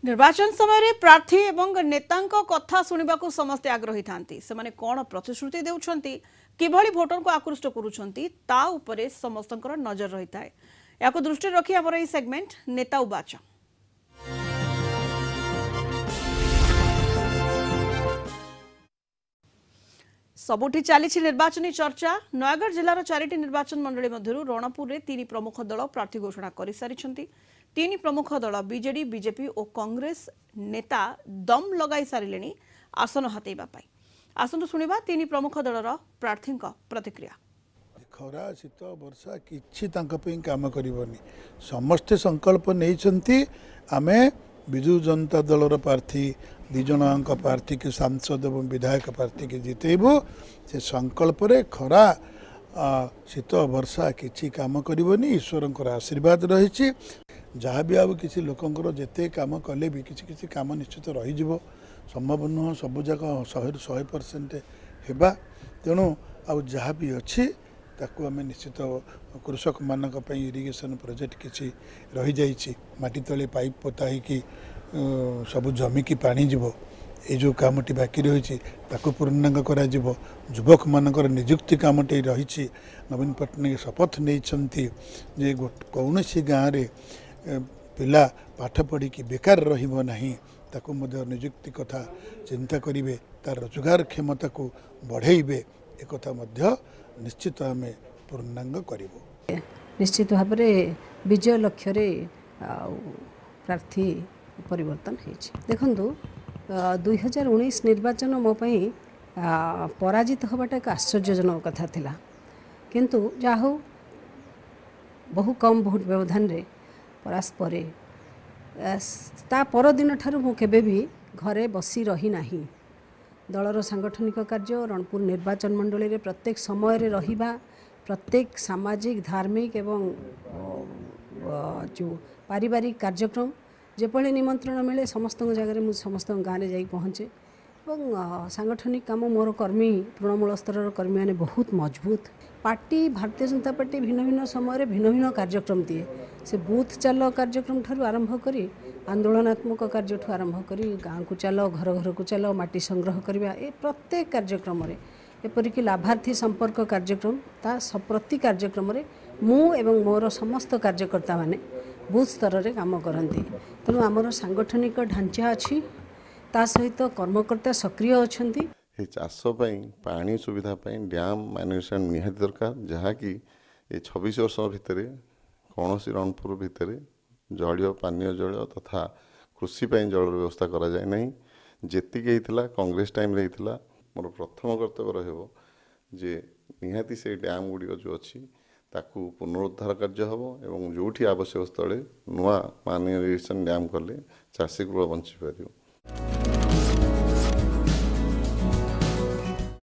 निर्वाचन समय प्रार्थी एवं नेतांक कथा शुणा समस्ते आग्रही थांती से कौन प्रतिश्रुति देउछंती किभली भोटर को आकृष्ट करूछंती ता उपरे समस्तंकर नजर रही थाए। याको दृष्टि रखी हमर एई सेगमेंट नेता उबाच। सबुठी चली निर्वाचन चर्चा। नयगढ़ जिलार 4टी निर्वाचन मंडली मध्यरु रणपुर रे 3 प्रमुख दल प्रार्थी घोषणा कर सारिछंती। 3 प्रमुख दल बीजेडी बीजेपी और कांग्रेस नेता दम लगाई सारिलेनी आसन हातेबा पाई। आसंतु सुनिबा 3 प्रमुख दलर प्रार्थी प्रतिक्रिया। खरा शीत वर्षा किछि तांका पे काम करबनी समस्ते संकल्प नैछंती आमे विजु जनता दलर प्रार्थी 2 जन प्रार्थी के सांसद और विधायक प्रार्थी के जितेबू से संकल्प रे खरा शीत वर्षा किछि काम करबनी ईश्वर आशीर्वाद रही जहाँ भी आब किसी लोकंर जिते काम कले भी किसी काम निश्चित रही संभव नुह सबुजाक 100% हेबा तेणु आउ जहाँ भी अच्छी ताकू आम निश्चित कृषक मानक इरिगेशन प्रोजेक्ट किसी रही जाइए माटी तले पाइप पोता कि सबु जमी की पानी जीव ये जो कामटी बाकी रही पूर्णांग करा युवक मानकर निजुक्ति कामटे रही नवीन पट्टनायक शपथ नहीं जे कौन सी गाँव में पिला पाठ पढ़ी कि बेकार रहिबो नहीं ताकू मध्य निजुक्ति कथा चिंता करिवे तार रोजगार क्षमता को बढ़ेइबे एक कथा मध्य निश्चित आम पूर्णांग करिवो। निश्चित भाव में विजय लक्ष्य रे प्रार्थी परिवर्तन होइछि। देखंतु 2019 निर्वाचन मो पई पराजित होबाटा एक आश्चर्यजनक कथा थिला किंतु जाहो बहु कम भोट व्यवधान रे परास्त परे ता पर दिन ठारू मु केबे भी घरे बसी रही नाही। दलर सांगठनिक कार्य रणपुर निर्वाचन मंडली रे प्रत्येक समय रे रहिबा प्रत्येक सामाजिक धार्मिक एवं जो पारिवारिक कार्यक्रम जेपली निमंत्रण मिले समस्त जगह मु समस्त गाँव में जाई पहुँचे और सांगठनिक काम मोर कर्मी तृणमूल स्तर कर्मी मैंने बहुत मजबूत पार्टी भारतीय जनता पार्टी भिन्न भिन्न समय भिन्न भिन्न कार्यक्रम दिए से बूथ चाल कार्यक्रम ठारू आरंभ करी आंदोलनात्मक कार्य ठू आरंभ करी गाँव को चल घर घर को चल माटी संग्रह करवा ए प्रत्येक कार्यक्रम एपरिक लाभार्थी संपर्क कार्यक्रम ता प्रति कार्यक्रम मु एवं मोर समस्त कार्यकर्ता माने बूथ स्तर रे काम करती तेणु आमर सांगठनिक ढांचा अच्छी ता सहित कर्मकर्ता सक्रिय अछंती। चाष पानी सुविधा डैम मैनेजमेंट निहाती दरकार जहाँकि ये 26 वर्ष भितर कौन सी रणपुर भितर जलीय पानीय जल तथा कृषि जल व्यवस्था करा जाए नहीं जेतिकी कांग्रेस टाइम रे मोर प्रथम कर्तव्य रहिबो जे निहाती से डैम गुड़िक जो अच्छी ताकू पुनरुद्धार कार्य हम एवं जोठी आवश्यक स्थले नुआ मान इरिगेशन डैम कले चाषी कूल बंची पार।